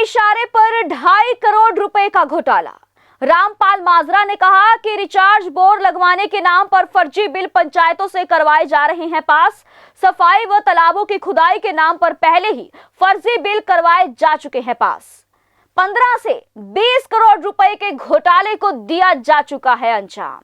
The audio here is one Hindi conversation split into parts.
इशारे पर 2.5 करोड़ रुपए का घोटाला। रामपाल माजरा ने कहा कि रिचार्ज बोर लगवाने के नाम पर फर्जी बिल पंचायतों से करवाए जा रहे हैं पास। सफाई व तालाबों की खुदाई के नाम पर पहले ही फर्जी बिल करवाए जा चुके हैं पास। 15 से 20 करोड़ रुपए के घोटाले को दिया जा चुका है अंजाम।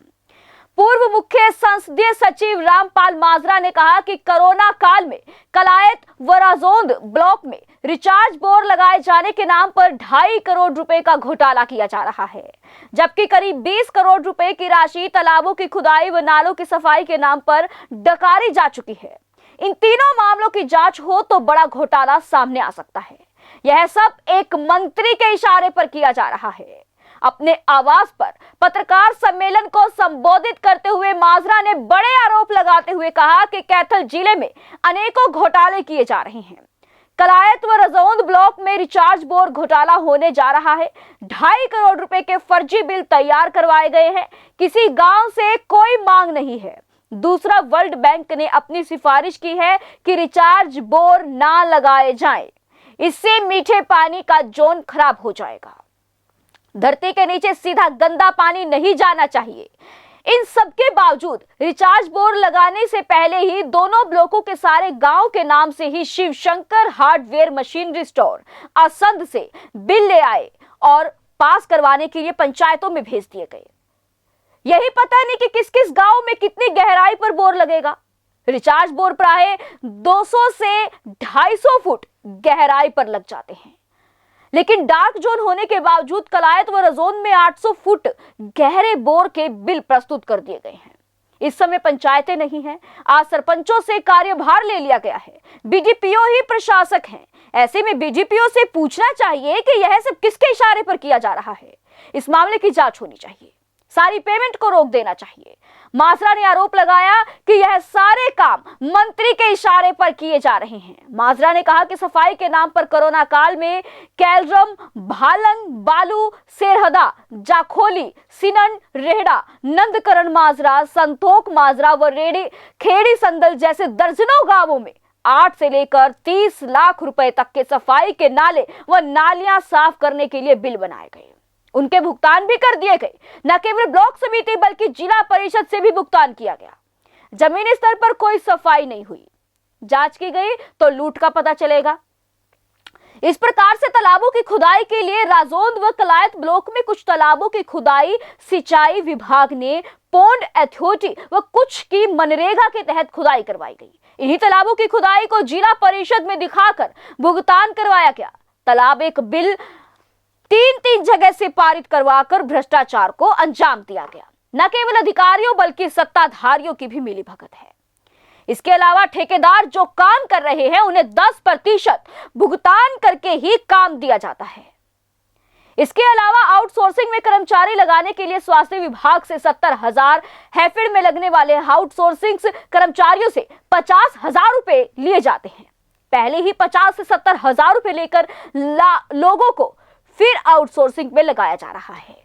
पूर्व मुख्य संसदीय सचिव रामपाल माजरा ने कहा कि कोरोना काल में कलायत व राजौंद ब्लॉक में रिचार्ज बोर लगाए जाने के नाम पर 2.5 करोड़ रुपए का घोटाला किया जा रहा है, जबकि करीब 20 करोड़ रुपए की राशि तालाबों की खुदाई व नालों की सफाई के नाम पर डकारी जा चुकी है। इन तीनों मामलों की जांच हो तो बड़ा घोटाला सामने आ सकता है। यह सब एक मंत्री के इशारे पर किया जा रहा है। अपने आवास पर पत्रकार सम्मेलन को संबोधित करते हुए माजरा ने बड़े आरोप लगाते हुए कहा कि कैथल जिले में अनेकों घोटाले किए जा रहे हैं। कलायत व रजौंद ब्लॉक में रिचार्ज बोर घोटाला होने जा रहा है। 2.5 करोड़ रुपए के फर्जी बिल तैयार करवाए गए हैं। किसी गांव से कोई मांग नहीं है। दूसरा, वर्ल्ड बैंक ने अपनी सिफारिश की है कि रिचार्ज बोर ना लगाए जाएं, इससे मीठे पानी का जोन खराब हो जाएगा। धरती के नीचे सीधा गंदा पानी नहीं जाना चाहिए। इन सब के बावजूद रिचार्ज बोर लगाने से पहले ही दोनों ब्लॉकों के सारे गांव के नाम से ही Shiv Shankar hardware machinery store Assandh से बिल ले आए और पास करवाने के लिए पंचायतों में भेज दिए गए। यही पता नहीं कि किस किस गांव में कितनी गहराई पर बोर लगेगा। रिचार्ज बोर प्राय 200 से 250 फुट गहराई पर लग जाते हैं, लेकिन डार्क जोन होने के बावजूद कलायत व रजौंद में 800 फुट गहरे बोर के बिल प्रस्तुत कर दिए गए हैं। इस समय पंचायतें नहीं हैं। आज सरपंचों से कार्यभार ले लिया गया है। बीडीपीओ ही प्रशासक हैं। ऐसे में बीडीपीओ से पूछना चाहिए कि यह सब किसके इशारे पर किया जा रहा है। इस मामले की जांच होनी चाहिए। सारी पेमेंट को रोक देना चाहिए। माजरा ने आरोप लगाया कि यह सारे काम मंत्री के इशारे पर किए जा रहे हैं। माजरा ने कहा कि सफाई के नाम पर कोरोना काल में कैलरम, भालंग, बालू, सेरहदा, जाखोली, सिनन, रेहड़ा, नंदकरण माजरा, संतोख माजरा व रेडी खेड़ी संदल जैसे दर्जनों गांवों में 8 से लेकर 30 लाख रुपए तक के सफाई के नाले व नालियां साफ करने के लिए बिल बनाए गए। उनके भुगतान भी कर दिए गए। न केवल ब्लॉक समिति बल्कि जिला परिषद से भी भुगतान किया गया। जमीनी स्तर पर कोई सफाई नहीं हुई। जांच की गई तो लूट का पता चलेगा। इस प्रकार से तालाबों की खुदाई के लिए राजौंद व कलायत ब्लॉक में कुछ तालाबों की खुदाई सिंचाई विभाग ने पोंड अथॉरिटी व कुछ की मनरेगा के तहत खुदाई करवाई गई। इन्हीं तालाबों की खुदाई को जिला परिषद में दिखाकर भुगतान करवाया गया। तालाब एक बिल 3 जगह से पारित करवाकर भ्रष्टाचार को अंजाम दिया गया। न केवल अधिकारियों बल्कि सत्ताधारियों की भी मिलीभगत है। इसके अलावा ठेकेदार जो काम कर रहे हैं उन्हें 10% भुगतान करके ही काम दिया जाता है। इसके अलावा आउटसोर्सिंग में कर्मचारी लगाने के लिए स्वास्थ्य विभाग से 70,000, हैफेड में लगने वाले आउटसोर्सिंग कर्मचारियों से 50,000 रुपए लिए जाते हैं। पहले ही 50 से 70,000 रुपए लेकर लोगों को फिर आउटसोर्सिंग में लगाया जा रहा है।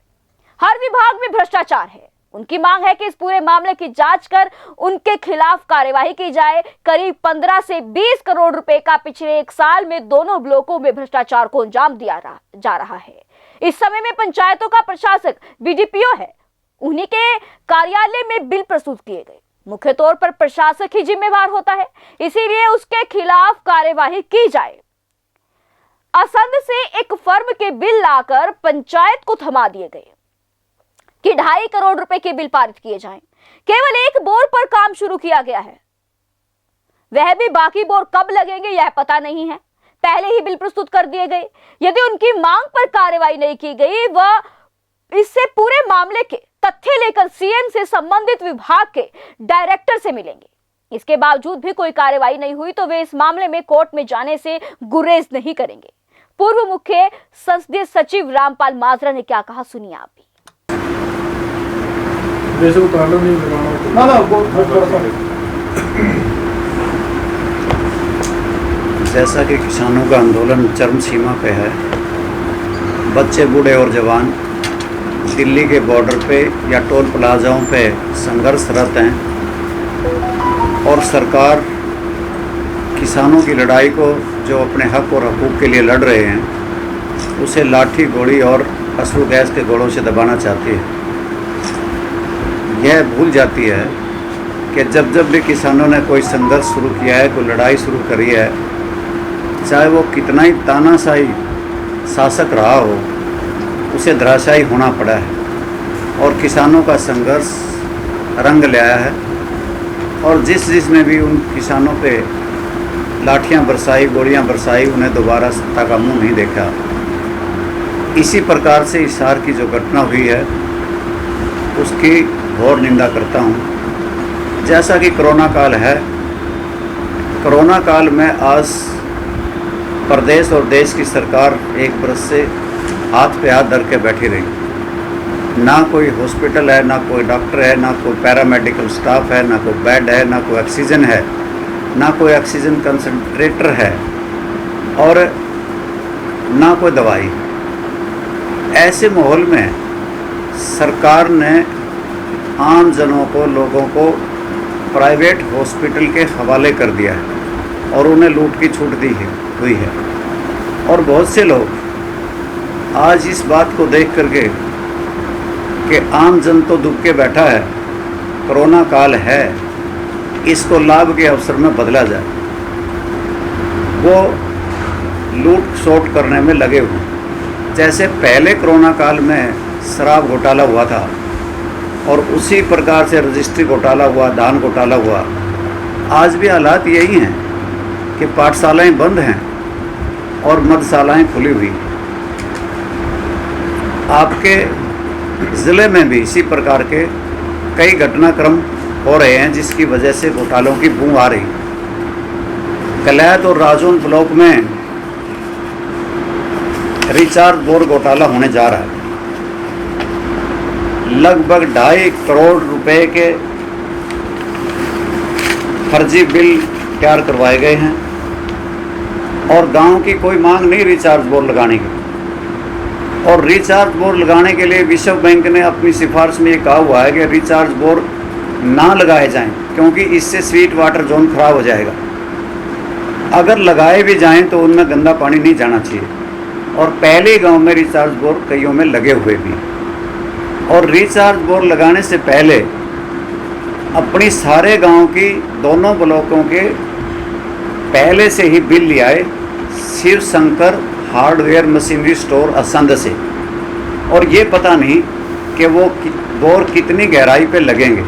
हर विभाग में भ्रष्टाचार है। उनकी मांग है कि इस पूरे मामले की जांच कर उनके खिलाफ कार्यवाही की जाए। करीब 15 से 20 करोड़ रुपए का पिछले 1 साल में दोनों ब्लॉकों में भ्रष्टाचार को अंजाम दिया जा रहा है। इस समय में पंचायतों का प्रशासक बीडीपीओ है। उन्हीं के कार्यालय में बिल प्रस्तुत किए गए। मुख्य तौर पर प्रशासक ही जिम्मेवार होता है, इसीलिए उसके खिलाफ कार्यवाही की जाए। असंध से एक फर्म के बिल लाकर पंचायत को थमा दिए गए कि 2.5 करोड़ रुपए के बिल पारित किए जाएं। केवल एक बोर पर काम शुरू किया गया है। वह भी बाकी बोर कब लगेंगे यह पता नहीं है। पहले ही बिल प्रस्तुत कर दिए गए। यदि उनकी मांग पर कार्रवाई नहीं की गई व इससे पूरे मामले के तथ्य लेकर सीएम से संबंधित विभाग के डायरेक्टर से मिलेंगे। इसके बावजूद भी कोई कार्रवाई नहीं हुई तो वे इस मामले में कोर्ट में जाने से गुरेज नहीं करेंगे। पूर्व मुख्य संसदीय सचिव रामपाल माजरा ने क्या कहा, सुनिए आप भी। जैसा कि किसानों का आंदोलन चरम सीमा पे है, बच्चे बूढ़े और जवान दिल्ली के बॉर्डर पे या टोल प्लाजाओं पे संघर्षरत हैं और सरकार किसानों की लड़ाई को जो अपने हक और हकूक़ के लिए लड़ रहे हैं उसे लाठी गोली और अश्रु गैस के गोलों से दबाना चाहती है। यह भूल जाती है कि जब जब भी किसानों ने कोई संघर्ष शुरू किया है, कोई लड़ाई शुरू करी है, चाहे वो कितना ही तानाशाही शासक रहा हो, उसे धराशायी होना पड़ा है। और किसानों का संघर्ष रंग ले आया है और जिसने भी उन किसानों पे लाठियां बरसाई, गोलियां बरसाई, उन्हें दोबारा सत्ता का मुंह नहीं देखा। इसी प्रकार से हिसार की जो घटना हुई है उसकी घोर निंदा करता हूँ। जैसा कि कोरोना काल है, कोरोना काल में आज प्रदेश और देश की सरकार एक बरस से हाथ पे हाथ धर के बैठी रही। ना कोई हॉस्पिटल है, ना कोई डॉक्टर है, ना कोई पैरामेडिकल स्टाफ है, ना कोई बेड है, ना कोई ऑक्सीजन है, ना कोई ऑक्सीजन कंसंट्रेटर है और ना कोई दवाई। ऐसे माहौल में सरकार ने आम जनों को, लोगों को प्राइवेट हॉस्पिटल के हवाले कर दिया है और उन्हें लूट की छूट दी हुई है। और बहुत से लोग आज इस बात को देख करके कि आम जन तो दुख के बैठा है, कोरोना काल है, इसको लाभ के अवसर में बदला जाए, वो लूट सोट करने में लगे हुए। जैसे पहले कोरोना काल में शराब घोटाला हुआ था और उसी प्रकार से रजिस्ट्री घोटाला हुआ, धान घोटाला हुआ, आज भी हालात यही हैं कि पाठशालाएं बंद हैं और मदशालाएं खुली हुई। आपके ज़िले में भी इसी प्रकार के कई घटनाक्रम हो रहे हैं जिसकी वजह से घोटालों की बू आ रही। कलैत और राजौंद ब्लॉक में रिचार्ज बोर घोटाला होने जा रहा है। लगभग 2.5 करोड़ रुपए के फर्जी बिल तैयार करवाए गए हैं और गांव की कोई मांग नहीं रिचार्ज बोर लगाने की। और रिचार्ज बोर लगाने के लिए विश्व बैंक ने अपनी सिफारिश में ये कहा हुआ है कि रिचार्ज बोर ना लगाए जाएं क्योंकि इससे स्वीट वाटर जोन खराब हो जाएगा। अगर लगाए भी जाएं तो उनमें गंदा पानी नहीं जाना चाहिए। और पहले गांव में रिचार्ज बोर कईयों में लगे हुए भी। और रिचार्ज बोर लगाने से पहले अपनी सारे गांव की दोनों ब्लॉकों के पहले से ही बिल ले आए Shiv Shankar hardware machinery store Assandh से। और ये पता नहीं कि वो बोर कितनी गहराई पे लगेंगे।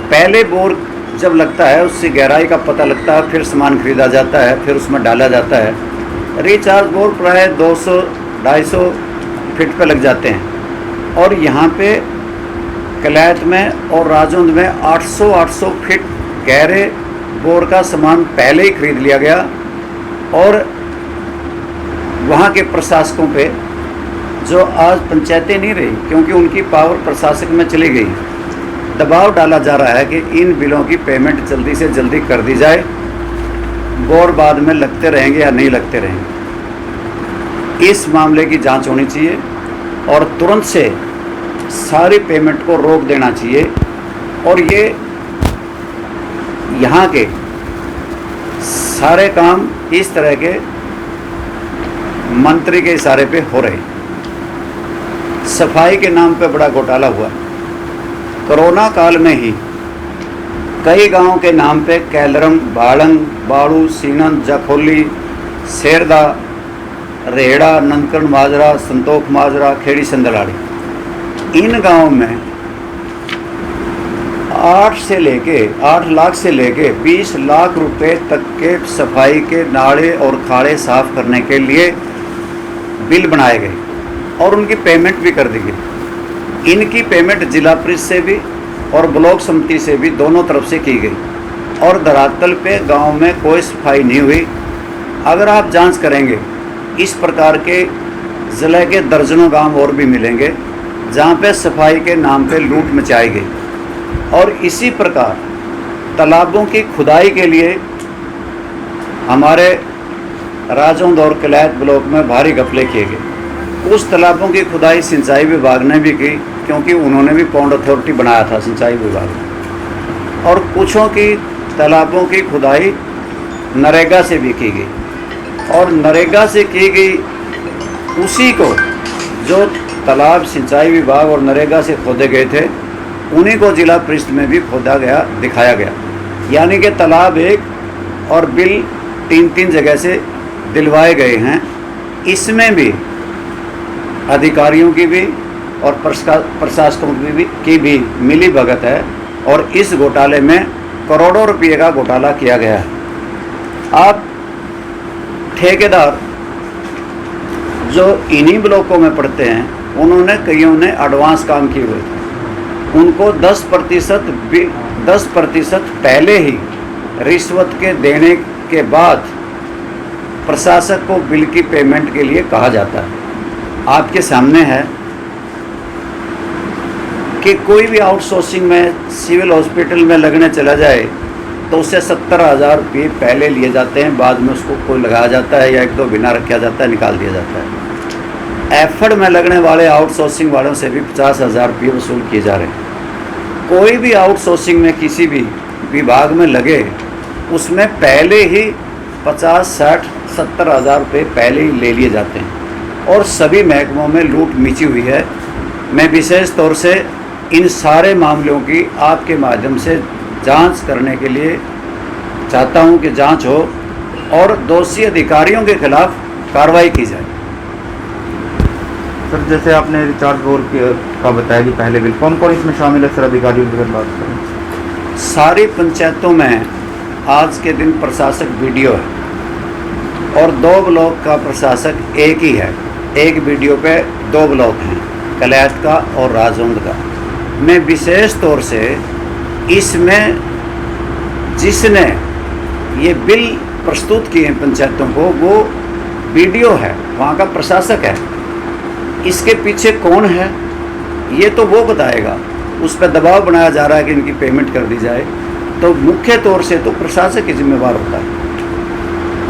पहले बोर जब लगता है उससे गहराई का पता लगता है, फिर सामान खरीदा जाता है, फिर उसमें डाला जाता है। रिचार्ज बोर प्राय 200-250 फीट पे लग जाते हैं और यहाँ पे कलैत में और राजौंद में 800 फीट गहरे बोर का सामान पहले ही खरीद लिया गया। और वहाँ के प्रशासकों पे जो आज पंचायतें नहीं रही क्योंकि उनकी पावर प्रशासक में चली गई, दबाव डाला जा रहा है कि इन बिलों की पेमेंट जल्दी से जल्दी कर दी जाए। बोर बाद में लगते रहेंगे या नहीं लगते रहेंगे, इस मामले की जांच होनी चाहिए और तुरंत से सारी पेमेंट को रोक देना चाहिए। और ये यहाँ के सारे काम इस तरह के मंत्री के इशारे पे हो रहे। सफाई के नाम पे बड़ा घोटाला हुआ। कोरोना काल में ही कई गांवों के नाम पे कैलरम, बाड़ंग, बाड़ू, सीनन, जखोली, शेरदा, रेहड़ा, नंदकरण माजरा, संतोख माजरा, खेड़ी संदलाड़ी, इन गांवों में 8 लाख से लेके 20 लाख रुपए तक के सफाई के नाले और खाड़े साफ करने के लिए बिल बनाए गए और उनकी पेमेंट भी कर दी गई। इनकी पेमेंट जिला परिषद से भी और ब्लॉक समिति से भी दोनों तरफ से की गई और धरातल पे गांव में कोई सफाई नहीं हुई। अगर आप जांच करेंगे इस प्रकार के ज़िले के दर्जनों गांव और भी मिलेंगे जहां पे सफाई के नाम पे लूट मचाई गई। और इसी प्रकार तालाबों की खुदाई के लिए हमारे राजौंद और कलैत ब्लॉक में भारी घपले किए गए। उस तालाबों की खुदाई सिंचाई विभाग ने भी की क्योंकि उन्होंने भी पौंड अथॉरिटी बनाया था सिंचाई विभाग ने। और कुछों की तालाबों की खुदाई नरेगा से भी की गई और नरेगा से की गई उसी को जो तालाब सिंचाई विभाग और नरेगा से खोदे गए थे उन्हीं को जिला परिषद में भी खोदा गया, दिखाया गया। यानी कि तालाब एक और बिल 3-3 जगह से दिलवाए गए हैं। इसमें भी अधिकारियों की भी और प्रशासकों की भी मिली भगत है और इस घोटाले में करोड़ों रुपये का घोटाला किया गया है। आप ठेकेदार जो इन्हीं ब्लॉकों में पढ़ते हैं उन्होंने कईयों ने एडवांस काम किए हुए थे, उनको 10% पहले ही रिश्वत के देने के बाद प्रशासक को बिल की पेमेंट के लिए कहा जाता है। आपके सामने है कि कोई भी आउटसोर्सिंग में सिविल हॉस्पिटल में लगने चला जाए तो उससे 70,000 रुपये पहले लिए जाते हैं, बाद में उसको कोई लगाया जाता है या 1-2 बिना रखा जाता है, निकाल दिया जाता है। एफर्ड में लगने वाले आउटसोर्सिंग वालों से भी 50,000 रुपये वसूल किए जा रहे हैं। कोई भी आउटसोर्सिंग में किसी भी विभाग में लगे उसमें पहले ही 50-60-70,000 रुपये पहले ही ले लिए जाते हैं और सभी महकमों में लूट मची हुई है। मैं विशेष तौर से इन सारे मामलों की आपके माध्यम से जांच करने के लिए चाहता हूं कि जांच हो और दोषी अधिकारियों के खिलाफ कार्रवाई की जाए। सर, जैसे आपने रिचार्ज बोर्ड का बताया कि पहले बिल कौन कौन इसमें शामिल है, सर अधिकारियों की अगर बात करें? सारी पंचायतों में आज के दिन प्रशासक वीडियो है और 2 ब्लॉक का प्रशासक एक ही है। एक वीडियो पे 2 ब्लॉक हैं, कलैत का और राजौंद का। मैं विशेष तौर से इसमें जिसने ये बिल प्रस्तुत किए हैं पंचायतों को वो वीडियो है, वहाँ का प्रशासक है। इसके पीछे कौन है ये तो वो बताएगा। उस पर दबाव बनाया जा रहा है कि इनकी पेमेंट कर दी जाए, तो मुख्य तौर से तो प्रशासक ही जिम्मेवार होता है।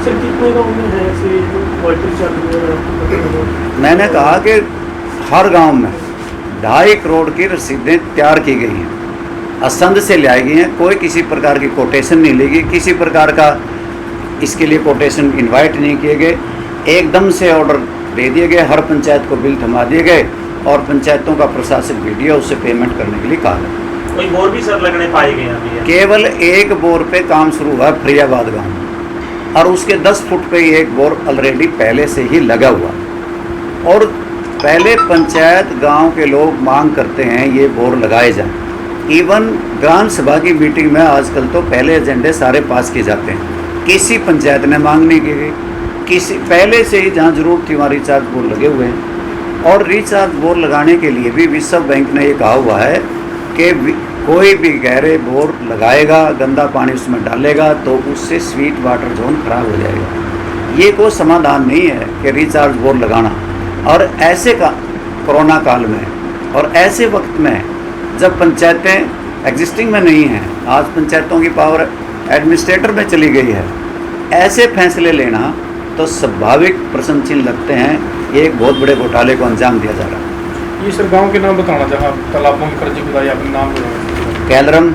सर, कितने गाँव में है ऐसे वाटर चालू? मैंने कहा कि हर गांव में 2.5 करोड़ की रसीदें तैयार की गई हैं, असंध से लाई गई हैं। कोई किसी प्रकार की कोटेशन नहीं लेगी, किसी प्रकार का इसके लिए कोटेशन इनवाइट नहीं किए गए। एकदम से ऑर्डर दे दिए गए, हर पंचायत को बिल थमा दिए गए और पंचायतों का प्रशासक वीडियो उससे पेमेंट करने के लिए कहा गया। कोई बोर भी सर लगने पाए गए अभी? केवल एक बोर पे काम शुरू हुआ है फरियाबाद गाँव में और उसके 10 फुट पे ही एक बोर ऑलरेडी पहले से ही लगा हुआ। और पहले पंचायत गांव के लोग मांग करते हैं ये बोर लगाए जाएं। इवन ग्राम सभा की मीटिंग में आजकल तो पहले एजेंडे सारे पास किए जाते हैं। किसी पंचायत ने मांग नहीं की गई, किसी पहले से ही जहाँ जरूरत थी वहाँ रिचार्ज बोर लगे हुए हैं। और रिचार्ज बोर लगाने के लिए भी विश्व बैंक ने ये कहा हुआ है कि कोई भी गहरे बोर लगाएगा, गंदा पानी उसमें डालेगा तो उससे स्वीट वाटर जोन खराब हो जाएगा। ये कोई समाधान नहीं है कि रिचार्ज बोर लगाना। और ऐसे का कोरोना काल में और ऐसे वक्त में जब पंचायतें एग्जिस्टिंग में नहीं हैं, आज पंचायतों की पावर एडमिनिस्ट्रेटर में चली गई है, ऐसे फैसले लेना तो स्वाभाविक प्रश्न चिन्ह लगते हैं। ये एक बहुत बड़े घोटाले को अंजाम दिया जा रहा है। ये सर गांव के नाम बताना जहाँ तालाबों की फर्जी खुदाई अपने नाम बताना। कैलरम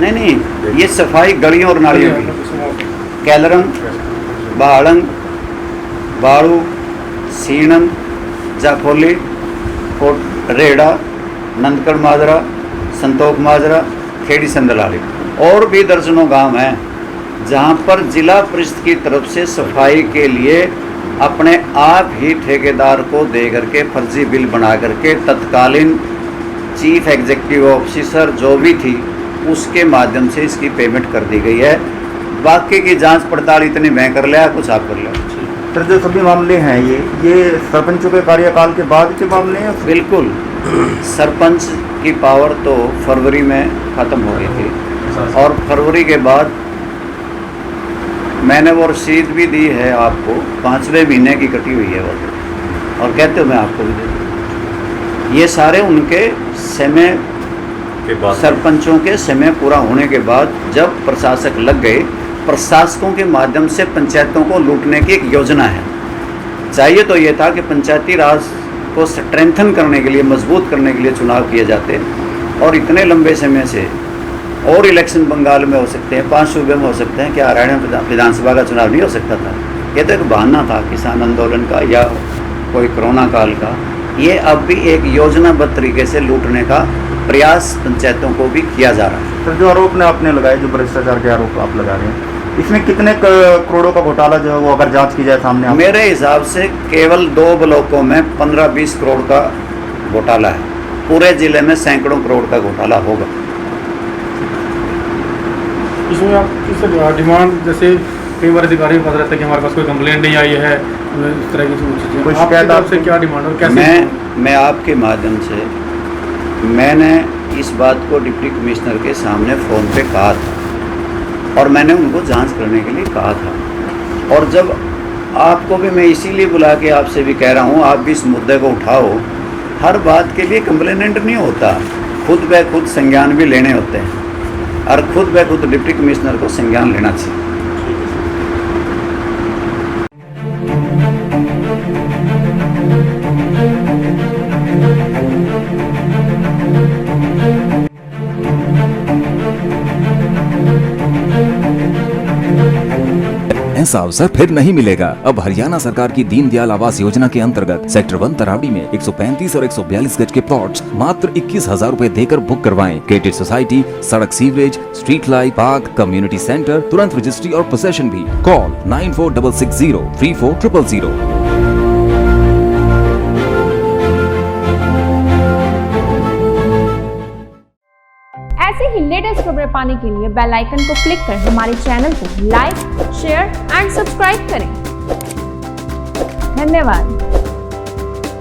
नहीं, ये सफाई गलियों और नालियों की। कैलरम, बाड़ंग, बाड़ू, सीणम, जाखोली, रेड़ा, नंदगढ़ माजरा, संतोख माजरा, खेड़ी संदलाली और भी दर्जनों गांव हैं जहां पर जिला परिषद की तरफ से सफाई के लिए अपने आप ही ठेकेदार को दे करके फर्जी बिल बना करके तत्कालीन चीफ एग्जीक्यूटिव ऑफिसर जो भी थी उसके माध्यम से इसकी पेमेंट कर दी गई है। बाकी की जांच पड़ताल इतनी मैं कर लिया, कुछ आप कर लिया। सर, जो सभी मामले हैं ये सरपंचों के कार्यकाल के बाद के मामले हैं? बिल्कुल, सरपंच की पावर तो फरवरी में ख़त्म हो गई थी और फरवरी के बाद मैंने वो रसीद भी दी है आपको, 5वें महीने की कटी हुई है वो, और कहते हो मैं आपको भी दे दूँ। ये सारे उनके समय के बाद, सरपंचों के समय पूरा होने के बाद जब प्रशासक लग गए, प्रशासकों के माध्यम से पंचायतों को लूटने की एक योजना है। चाहिए तो ये था कि पंचायती राज को स्ट्रेंथन करने के लिए, मजबूत करने के लिए चुनाव किए जाते और इतने लंबे समय से और इलेक्शन बंगाल में हो सकते हैं, 5 सूबे में हो सकते हैं, क्या हरियाणा विधानसभा का चुनाव नहीं हो सकता था? ये तो एक बहाना था किसान आंदोलन का या कोई कोरोना काल का, ये अब भी एक योजनाबद्ध तरीके से लूटने का प्रयास पंचायतों को भी किया जा रहा है। सर, जो आरोप ने आपने लगाए, जो भ्रष्टाचार के आरोप आप लगा रहे हैं, इसमें कितने करोड़ों का घोटाला जो है वो अगर जांच की जाए सामने आप? मेरे हिसाब से केवल 2 ब्लॉकों में 15-20 करोड़ का घोटाला है। पूरे जिले में सैकड़ों करोड़ का घोटाला होगा। इसमें आप किस डिमांड, जैसे कई बार अधिकारी बता रहते हैं कि हमारे पास कोई कंप्लेंट नहीं आई है, इस तरह की चीज़ें, कोई आपकी शिकायत तरफ से आपको? क्या डिमांड और कैसे? मैं आपके माध्यम से, मैंने इस बात को डिप्टी कमिश्नर के सामने फ़ोन पे कहा था और मैंने उनको जांच करने के लिए कहा था। और जब आपको भी मैं इसीलिए बुला के आपसे भी कह रहा हूँ, आप भी इस मुद्दे को उठाओ। हर बात के लिए कंप्लेनेंट नहीं होता, खुद ब खुद संज्ञान भी लेने होते हैं और खुद ब खुद डिप्टी कमिश्नर को संज्ञान लेना चाहिए। ऐसा अवसर फिर नहीं मिलेगा। अब हरियाणा सरकार की दीनदयाल आवास योजना के अंतर्गत सेक्टर 1 तरावड़ी में 135 और 142 गज के प्लॉट्स मात्र 21,000 रुपए देकर बुक करवाएं। क्रेडिट सोसाइटी, सड़क, sewerage, street light, park, community centre, तुरंत रजिस्ट्री और पोसेशन भी। कॉल 9466034000। ऐसे ही लेटेस्ट खबरें पाने के लिए बेल आइकन को क्लिक कर हमारे चैनल को लाइक, शेयर एंड सब्सक्राइब करें। धन्यवाद।